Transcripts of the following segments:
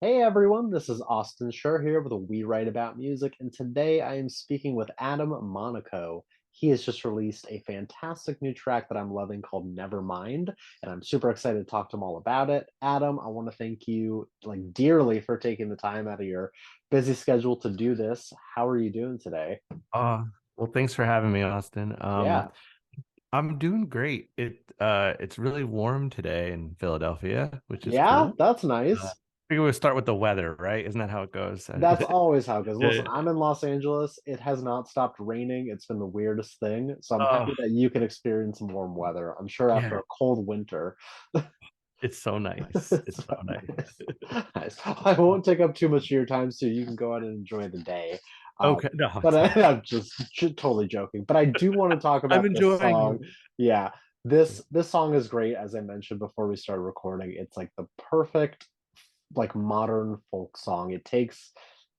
Hey everyone, this is Austin Schur here with a We Write About Music, and today I am speaking with Adam Monaco. He has just released a fantastic new track that I'm loving called Nevermind, and I'm super excited to talk to him all about it. Adam, I want to thank you like dearly for taking the time out of your busy schedule to do this. How are you doing today? Well, thanks for having me, Austin. Yeah. I'm doing great. It's really warm today in Philadelphia, which is Yeah, cool. that's I nice. figure we'll start with the weather, right? Isn't that how it goes? That's always how it goes. Listen, Yeah. I'm in Los Angeles. It has not stopped raining. It's been the weirdest thing. So I'm Oh, happy that you can experience some warm weather. I'm sure after yeah. a cold winter. It's so nice. It's So so nice. nice. Nice. I won't take up too much of your time, so you can go out and enjoy the day. Okay, Um, no, but it's fine. I'm just totally joking. But I do want to talk I'm about this enjoying song. it. Yeah, this song is great. As I mentioned before we started recording, it's like the perfect like modern folk song. It takes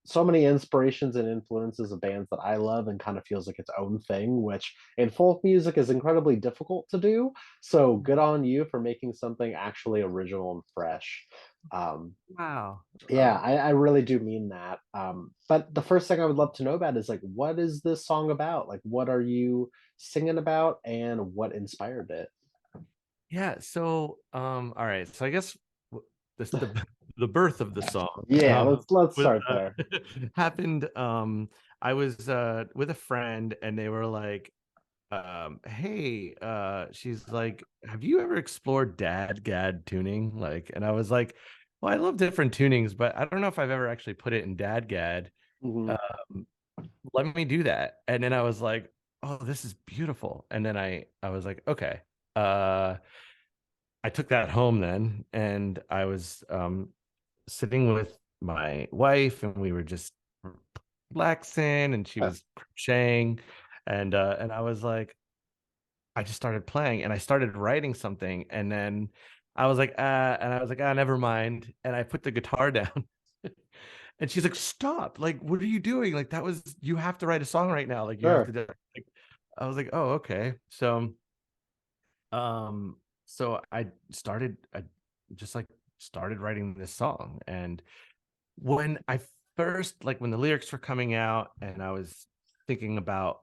so many inspirations and influences of bands that I love and kind of feels like its own thing, which in folk music is incredibly difficult to do. So good on you for making something actually original and fresh. Um, Wow. yeah, I really do mean that. But the first thing I would love to know about is like, what is this song about? Like, what are you singing about, and what inspired it? Yeah. All right. So I guess this the birth of the song Yeah, let's was start there. happened. I was with a friend, and they were like, hey, she's like, have you ever explored dad tuning? Like, and I was like, well, I love different tunings, but I don't know if I've ever actually put it in dad. Mhm. Um, Let me do that. And then I was like, oh, this is beautiful. And then I was like, okay. Uh I took that home then, and I was sitting with my wife, and we were just relaxing, and she Yeah, was crocheting, and I was like, I just started playing, and I started writing something, and then and I was like, ah, never mind, and I put the guitar down. And she's like, stop, like, what are you doing? Like, that was, you have to write a song right now, like, you have to sure. do, like, I was like, oh, okay. Um, so I just like started writing this song. And when I first, like when the lyrics were coming out and I was thinking about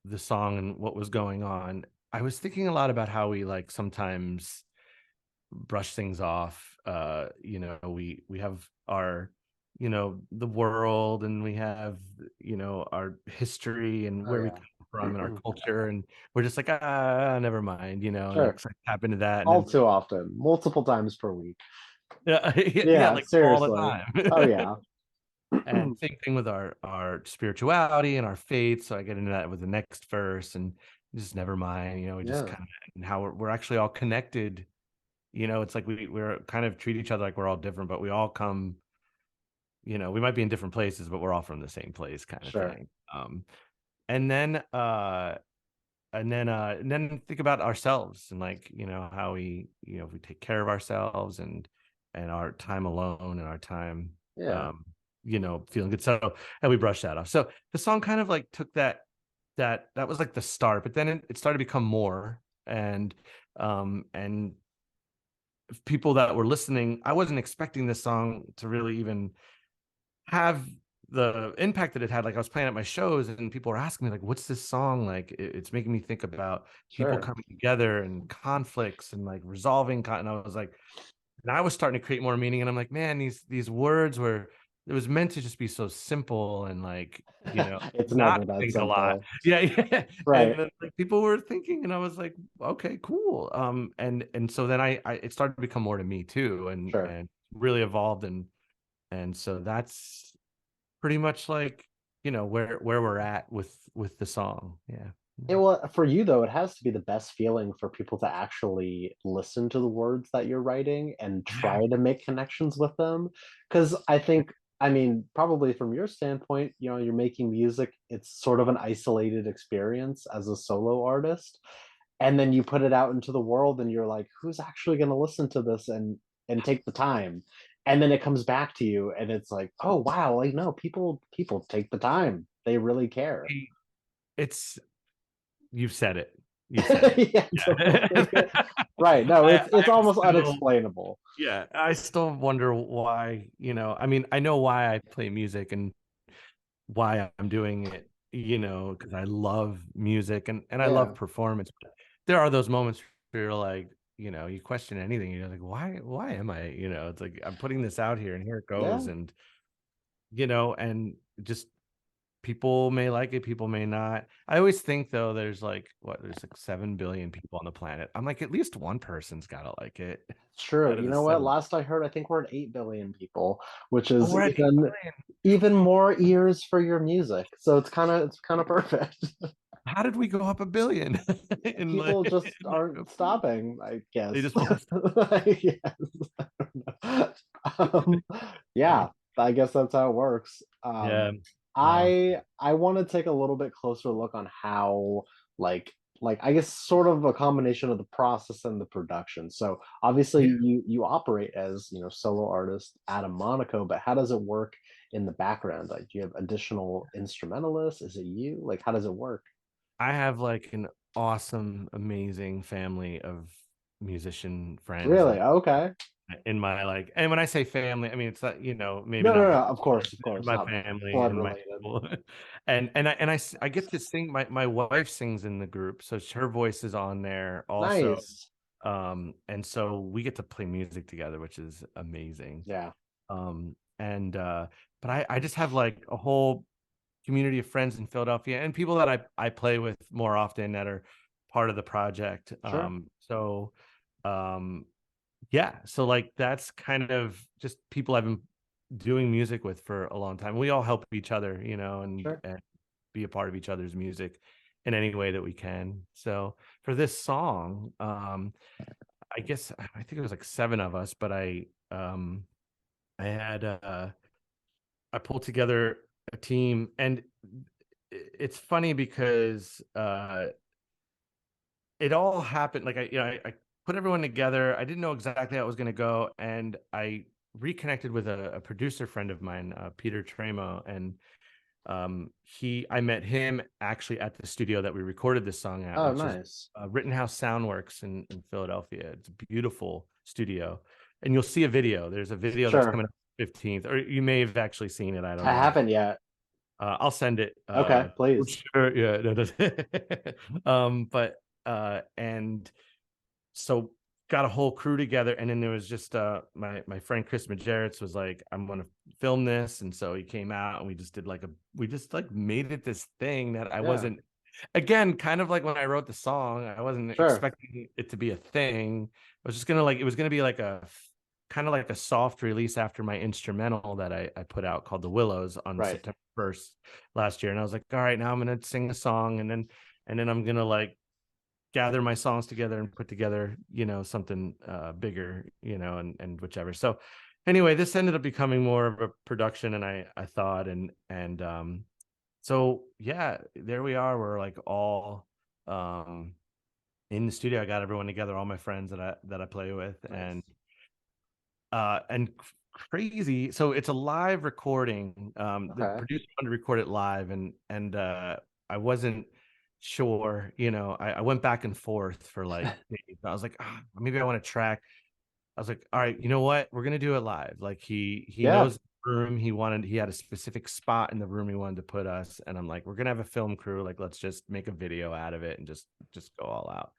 the song and what was going on, I was thinking a lot about how we like sometimes brush things off. We have our, the world, and we have, our history and Oh where we yeah. come from and our culture, and we're just like, ah, never mind, and Sure. like tap into that, and All then too often, multiple times per week. yeah, yeah, Yeah, like all the seriously. time. Oh yeah. And same thing with our spirituality and our faith. So I get into that with the next verse, and just never mind, we just Yeah, kind of, and how we're actually all connected. It's like we're kind of treat each other like we're all different, but we all come, we might be in different places, but we're all from the same place, kind of sure. thing. And then and then think about ourselves, and like, how we, if we take care of ourselves, and our time alone, and our time, Yeah. um, feeling good. So, and we brush that off. So the song kind of like took that was like the start, but then it started to become more, and people that were listening, I wasn't expecting this song to really even have the impact that it had. Like, I was playing at my shows, and people were asking me like, what's this song like? It's making me think about people Sure. coming together and conflicts and like resolving and I was like, and I was starting to create more meaning, and I'm like, man, these words were, it was meant to just be so simple, and like, It's not never that think a lot. simple. Yeah, yeah. And Right. then like people were thinking, and I was like, okay, cool. And so then I it started to become more to me too, Sure. and really evolved, and so that's pretty much like, where we're at with the song. Yeah. Well, for you though, it has to be the best feeling for people to actually listen to the words that you're writing and Yeah. try to make connections with them. Because I think, I mean, probably from your standpoint, you're making music, it's sort of an isolated experience as a solo artist. And then you put it out into the world and you're like, who's actually going to listen to this and take the time? And then it comes back to you and it's like, oh wow, like no, people take the time. They really care. It's, you've said it. You've said it. Yeah, Yeah. totally. Right. No, it's I almost still, unexplainable. yeah, I still wonder why, I mean, I know why I play music and why I'm doing it, because I love music and I love Yeah. performance. But there are those moments where you're like, you question anything. You're like, why am I? It's like I'm putting this out here and here it goes. Yeah. And, and just people may like it, people may not. I always think though, there's like 7 billion people on the planet. I'm like, at least one person's gotta like it It's true. out of You the know what? 7. Last I heard, I think we're at 8 billion people, which Oh, is we're at 8 billion. even more ears for your music. So it's kind of perfect. How did we go up a billion? in People like, just aren't stopping, I they guess. just won't. Yes. I don't know. Yeah, I guess that's how it works. Yeah. Wow. I want to take a little bit closer look on how like I guess sort of a combination of the process and the production. So obviously Yeah. you operate as solo artist Adam Monaco, but how does it work in the background? Like, do you have additional instrumentalists? Is it you? Like, how does it work? I have like an awesome, amazing family of musician friends Really? Okay. in my like, and when I say family, I mean it's not, maybe No, no, not no. Of course, my not family blood and my related. people. I get to sing. My wife sings in the group, so her voice is on there also. Nice. And so we get to play music together, which is amazing. Yeah. And but I just have like a whole community of friends in Philadelphia and people that I play with more often that are part of the project. Sure. Um yeah, so like that's kind of just people I've been doing music with for a long time. We all help each other, Sure. and be a part of each other's music in any way that we can. So for this song, I guess I think it was like 7 of us, but I had I pulled together a team, and it's funny because it all happened like I put everyone together. I didn't know exactly how it was going to go, and I reconnected with a producer friend of mine, Peter Tremo, and I met him actually at the studio that we recorded this song at, Oh, which is nice. Rittenhouse Soundworks in Philadelphia. It's a beautiful studio, and you'll see a video. There's a video that's Sure. coming up 15th, or you may have actually seen it. I don't I know. haven't yet. I'll send it. Okay, For please. sure. Yeah. No, but and so got a whole crew together, and then there was just my friend Chris Majerits was like, I'm gonna film this, and so he came out and we just like made it this thing that I Yeah, wasn't, again, kind of like when I wrote the song, I wasn't sure. expecting it to be a thing. I was just gonna like, it was gonna be like a kind of like a soft release after my instrumental that I put out called The Willows on Right. September 1st last year. And I was like, all right, now I'm gonna sing a song, and then I'm gonna like gather my songs together and put together, something bigger, and whichever. So anyway, this ended up becoming more of a production and I thought, and so yeah, there we are. We're like all in the studio. I got everyone together, all my friends that I play with, Nice. and crazy. So it's a live recording. The Okay. producer wanted to record it live, and I wasn't sure. I went back and forth for like days. I was like, maybe I want to track. I was like, all right, you know what? We're gonna do it live. Like he Yeah. knows the room. He had a specific spot in the room he wanted to put us, and I'm like, we're gonna have a film crew. Like, let's just make a video out of it and just go all out.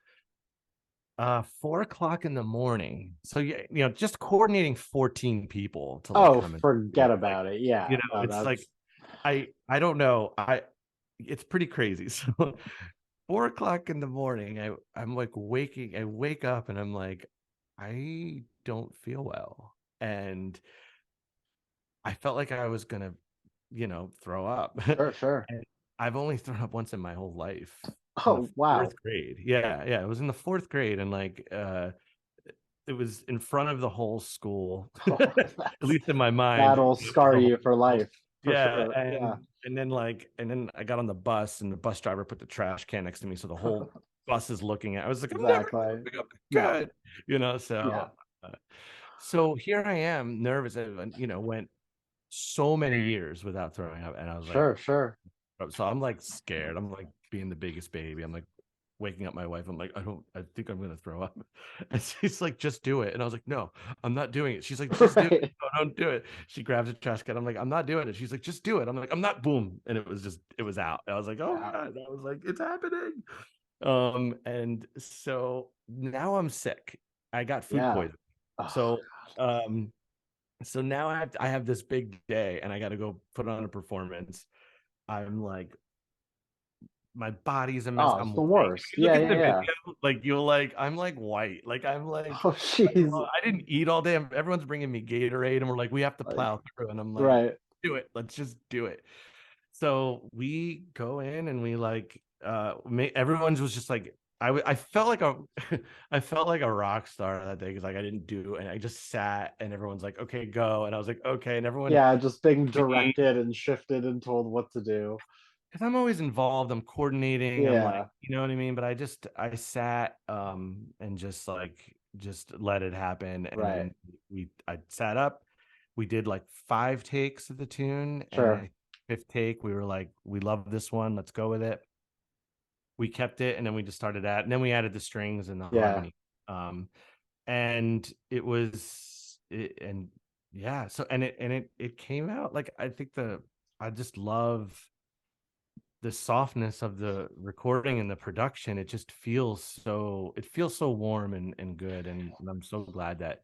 4 o'clock in the morning. So yeah, just coordinating 14 people to like Oh, come and do forget it. Like, about it. Yeah. No, it's like that's I don't know. It's pretty crazy. So 4 o'clock in the morning, I'm like I wake up and I'm like, I don't feel well. And I felt like I was gonna, throw up. sure, sure. And I've only thrown up once in my whole life in the Oh, wow. fourth grade. Yeah, yeah. It was in the fourth grade, and like it was in front of the whole school, Oh, at least in my mind. that'll scar The whole you for school. life, for Yeah, sure. Yeah. and then I got on the bus, and the bus driver put the trash can next to me, so the whole bus is looking at. I was like, I'm never Exactly. throwing up No. good, Yeah. so. So here I am, nervous, and went so many years without throwing up, and I was like, Sure, sure. so I'm like scared. I'm like being the biggest baby. I'm like, waking up my wife. I'm like, I think I'm gonna throw up. And she's like, just do it. And I was like, no, I'm not doing it. She's like, just do it. Right. No, don't do it. She grabs a trash can. I'm like, I'm not doing it. She's like, just do it. I'm like, I'm not. Boom. And it was out. I was like, oh my Yeah. God. I was like, it's happening. And so now I'm sick. I got food Yeah. poisoning. Oh, So um so now I have this big day and I got to go put on a performance. I'm like, my body's a mess. oh, it's I'm the white. If worst. you look Yeah, at yeah, the yeah. video, like you'll like, I'm like white. Like I'm Oh, like, jeez. I didn't eat all day. Everyone's bringing me Gatorade, and we're like, we have to Like, plow through. And I'm like, right. do it. Let's just do it. So we go in and we like, everyone's was just like, I felt like a, I felt like a rock star that day because like I didn't do, and I just sat, and everyone's like, okay, go, and I was like, okay, and everyone Yeah, just being directed and shifted and told what to do. because I'm always involved. I'm coordinating. I'm like, Yeah, you know what I mean? But I sat and just like just let it happen. And right. then I sat up. We did like 5 takes of the tune, and Sure. I fifth take, we were like, we love this one. Let's go with it. We kept it, and then we just started at, and then we added the strings and the Yeah. harmony. And it was and yeah, so and it came out like I think the I just love the softness of the recording and the production. It feels so warm and good, and I'm so glad that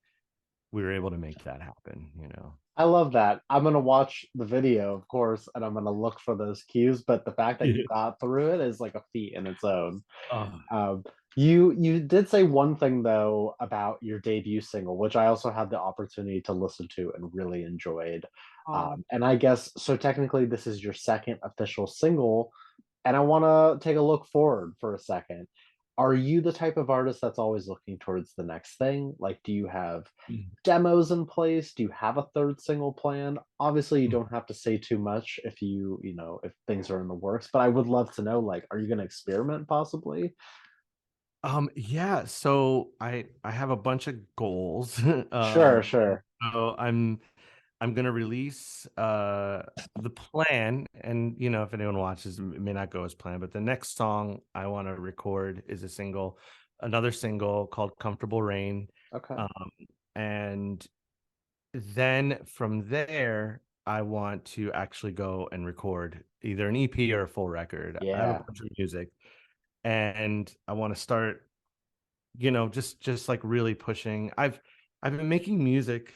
we were able to make that happen, you know. I love that. I'm gonna watch the video, of course, and I'm gonna look for those cues, but the fact that you Yeah. got through it is like a feat in its own. Oh, Um, you did say one thing though about your debut single, which I also had the opportunity to listen to and really enjoyed. oh. And I guess so. Technically, this is your second official single, and I want to take a look forward for a second. Are you the type of artist that's always looking towards the next thing? Like, do you have demos in place? Do you have a third single plan? Obviously, you don't have to say too much if if things are in the works, but I would love to know, like, are you going to experiment possibly? Yeah, so I have a bunch of goals. Sure, And sure. so I'm gonna release the plan, and you know, if anyone watches, it may not go as planned, but the next song I want to record is another single called Comfortable Rain. Okay. Um, and then from there, I want to actually go and record either an EP or a full record. I have a Yeah. bunch of music, and I want to start, just like really pushing. I've been making music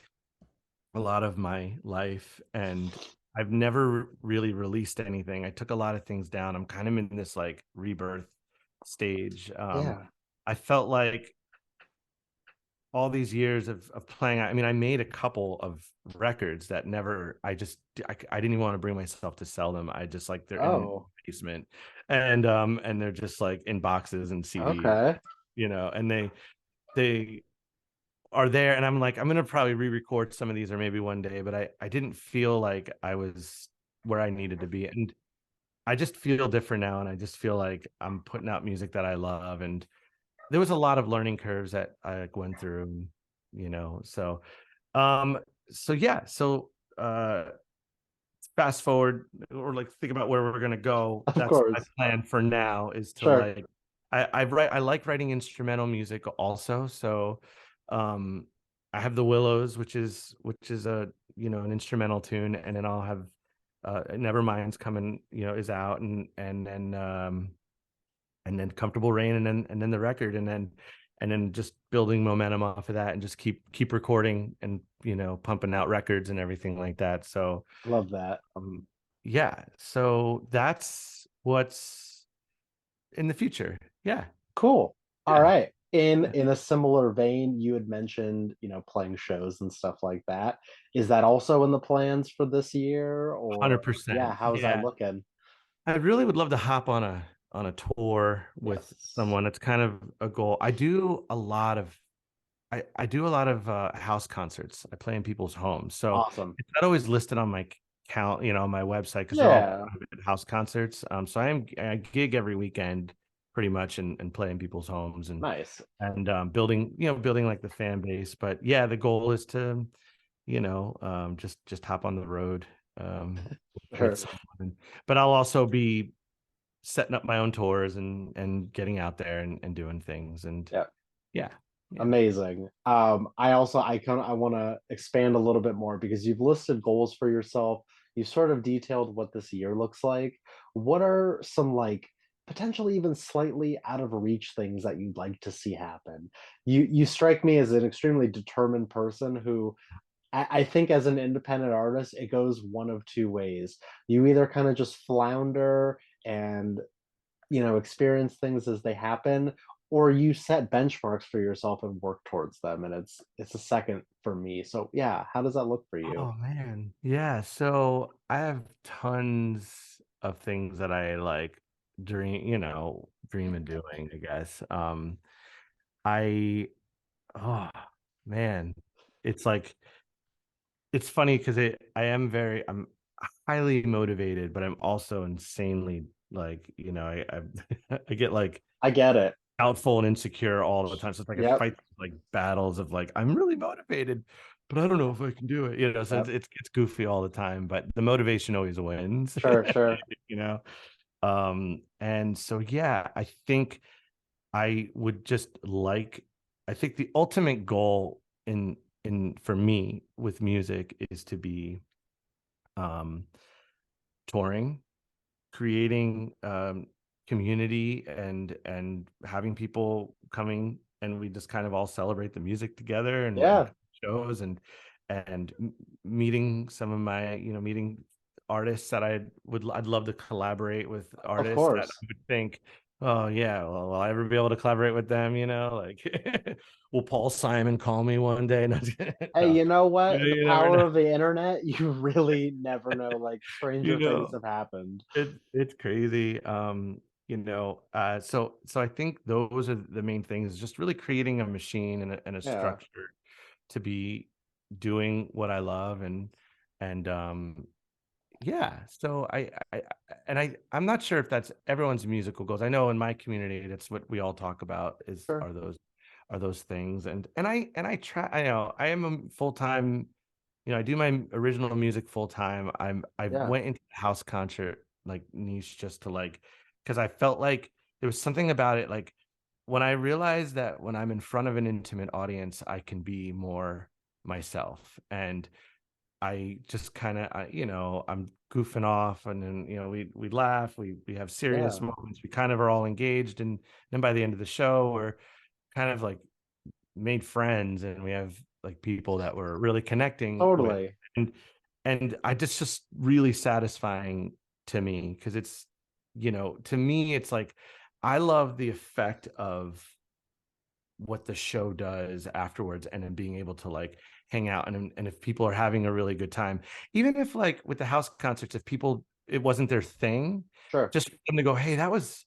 a lot of my life, and I've never really released anything. I took a lot of things down. I'm kind of in this like rebirth stage. Yeah. I felt like all these years of playing, I mean, I made a couple of records that never, I didn't even want to bring myself to sell them. I just like, they're in Oh, the basement, and they're just like in boxes and CDs, okay. and they are there, and I'm like, I'm gonna probably re-record some of these, or maybe one day, but I didn't feel like I was where I needed to be, and I just feel different now, and I just feel like I'm putting out music that I love, and there was a lot of learning curves that I like went through, so um yeah, so fast forward, or like think about where we're gonna go. Of That's my course. plan for now, is to Sure. like I like writing instrumental music also. So um I have the Willows, which is a an instrumental tune, and then I'll have Nevermind's coming, is out, and then Comfortable Rain, and then the record, and then just building momentum off of that, and just keep recording, and pumping out records and everything like that. So Love that. um, yeah, so that's what's in the future. Yeah, Cool. All yeah, right. In yeah, in a similar vein, you had mentioned, playing shows and stuff like that. Is that also in the plans for this year or yeah, 100%. how's that Yeah, looking? I really would love to hop on a tour with Yes. someone. It's kind of a goal. I do a lot of house concerts. I play in people's homes, so Awesome. it's not always listed on my count, on my website, because they're all Yeah. private house concerts. So I gig every weekend pretty much, and play in people's homes, and Nice. building like the fan base. But yeah, the goal is to just hop on the road um, with Sure. someone. But I'll also be setting up my own tours and getting out there and doing things. And Yeah. yeah, yeah. Amazing. I want to expand a little bit more because you've listed goals for yourself. You've sort of detailed what this year looks like. What are some like potentially even slightly out of reach things that you'd like to see happen? You strike me as an extremely determined person who I think as an independent artist, it goes one of two ways. You either kind of just flounder and experience things as they happen, or you set benchmarks for yourself and work towards them. And it's a second for me. So yeah, how does that look for you? Oh man. Yeah. So I have tons of things that I like dream of doing, I guess. I oh man. It's like it's funny because I'm highly motivated, but I'm also insanely like, I get like I get it. doubtful and insecure all the time. So it's like I Yep. fight like battles of like I'm really motivated, but I don't know if I can do it. So Yep. it's goofy all the time, but the motivation always wins. Sure, sure. you know. And so yeah, I think I would just like I think the ultimate goal in for me with music is to be um touring, creating community and having people coming and we just kind of all celebrate the music together and Yeah, shows and meeting some of my meeting artists that I'd love to collaborate with of artists that course. I would think, oh yeah, well, will I ever be able to collaborate with them, like will Paul Simon call me one day? No, Hey, no. you know You, what? The you never power know. of the internet, you really never know. Like you stranger things know have happened. it's crazy. So I think those are the main things, just really creating a machine and a Yeah, structure to be doing what I love and yeah. So I'm not sure if that's everyone's musical goals. I know in my community that's what we all talk about is sure. are those things. And I try, I know I am a full-time, I do my original music full time. I Yeah, went into the house concert like niche just to like because I felt like there was something about it like when I realized that when I'm in front of an intimate audience, I can be more myself. And I just kind of I'm goofing off and then we laugh, we have serious yeah, moments, we kind of are all engaged, and then by the end of the show we're kind of like made friends and we have like people that we're really connecting with, totally. and I just really satisfying to me because it's to me it's like I love the effect of what the show does afterwards and then being able to like hang out and if people are having a really good time, even if like with the house concerts, if people it wasn't their thing, Sure. just for them to go, hey, that was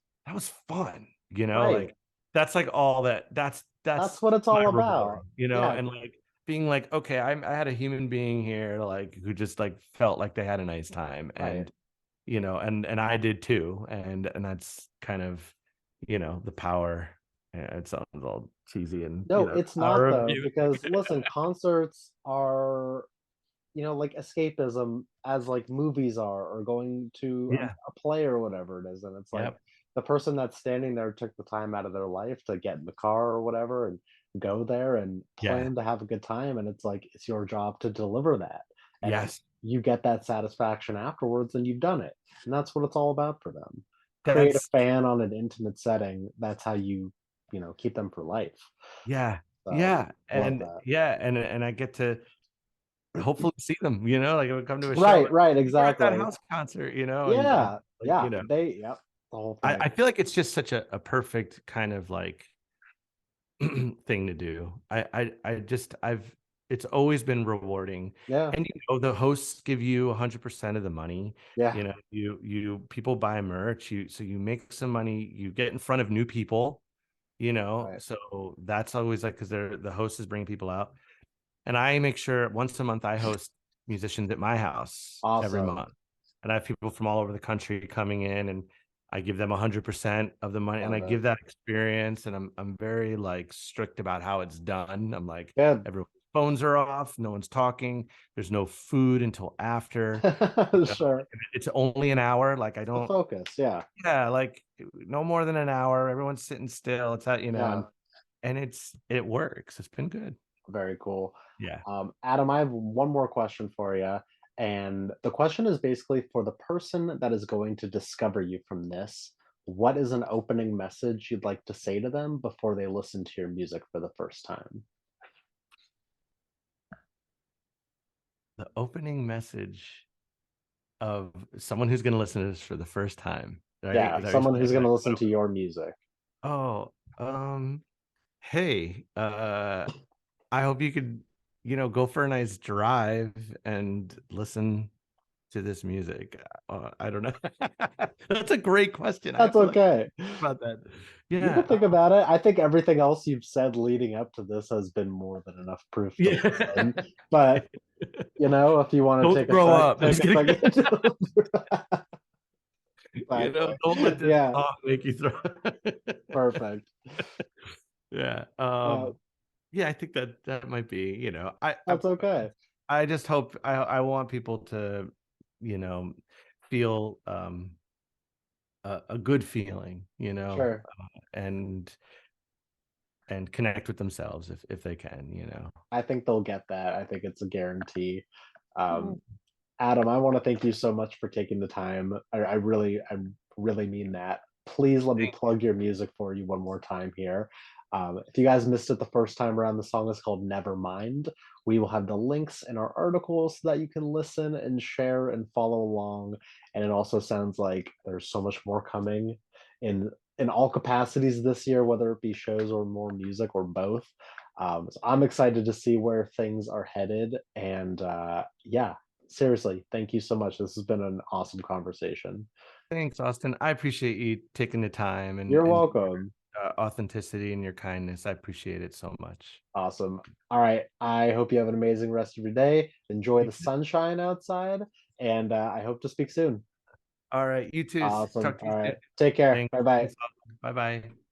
fun, Right. like that's like all that's That's what it's my all reward, about. Yeah, and like being like, okay, I had a human being here like who just like felt like they had a nice time, right. and and I did too, and that's kind of the power. Yeah, it sounds all cheesy and No, it's power not of though, music. because listen, concerts are, like escapism as like movies are, or going to Yeah. a play or whatever it is. And it's like Yep. the person that's standing there took the time out of their life to get in the car or whatever and go there and Yeah. plan to have a good time. And it's like, it's your job to deliver that. And if Yes. you get that satisfaction afterwards, then you've done it. And that's what it's all about for them. Create a That's fan on an intimate setting. That's how keep them for life. yeah. So Yeah. love And that. yeah, and I get to hopefully see them, like I would come to a show Right, and right, we're at that exactly. house concert, and Yeah, like, yeah, yep, the whole thing. I feel like it's just such a perfect kind of like thing to do. I've it's always been rewarding. Yeah, And the hosts give you 100% of the money. yeah, You people buy merch, you make some money, you get in front of new people, right. so that's always like because they're the host is bringing people out. And I make sure once a month I host musicians at my house every Awesome. month. And I have people from all over the country coming in and I give them 100% of the money and I Love it. give that experience. And I'm very like strict about how it's done. I'm like, Good. everyone phones are off, no one's talking, there's no food until after. Sure. It's only an hour. Like I The don't, focus, yeah. yeah, like no more than an hour. Everyone's sitting still. It's that, Yeah, and it works. It's been good. very cool. Yeah. Adam, I have one more question for you. And the question is basically for the person that is going to discover you from this, what is an opening message you'd like to say to them before they listen to your music for the first time? The opening message of someone who's going to listen to this for the first time, right? Yeah, Is that what you're someone who's saying? going Like, to listen to your music. oh, hey, I hope you could, go for a nice drive and listen to this music. I don't know. That's a great question. I That's have to like okay. think about that. You can Yeah. think about it. I think everything else you've said leading up to this has been more than enough proof to Yeah. listen. But if you want to Don't take a throw up. I'm take just a kidding. second to exactly. Don't let this Yeah, song make you throw. perfect. Yeah. Uh, Yeah, I think that might be, that's okay. I just hope I want people to, you know, feel a good feeling, Sure. and connect with themselves if they can. I think they'll get that. I think it's a guarantee. Oh, Um, Adam, I want to thank you so much for taking the time. I really mean that. Please let me thank plug your music for you one more time here. If you guys missed it the first time around, the song is called Nevermind. We will have the links in our article so that you can listen and share and follow along. And it also sounds like there's so much more coming in in all capacities this year, whether it be shows or more music or both. So I'm excited to see where things are headed. And yeah, seriously, thank you so much. This has been an awesome conversation. Thanks, Austin. I appreciate you taking the time You're and welcome. authenticity and your kindness. I appreciate it so much. Awesome. All right. I hope you have an amazing rest of your day. Enjoy You the too. sunshine outside, and I hope to speak soon. All right, you too. Awesome. Talk to All you soon. right. Take care. Thanks. Bye bye. Thanks, Austin. Bye bye.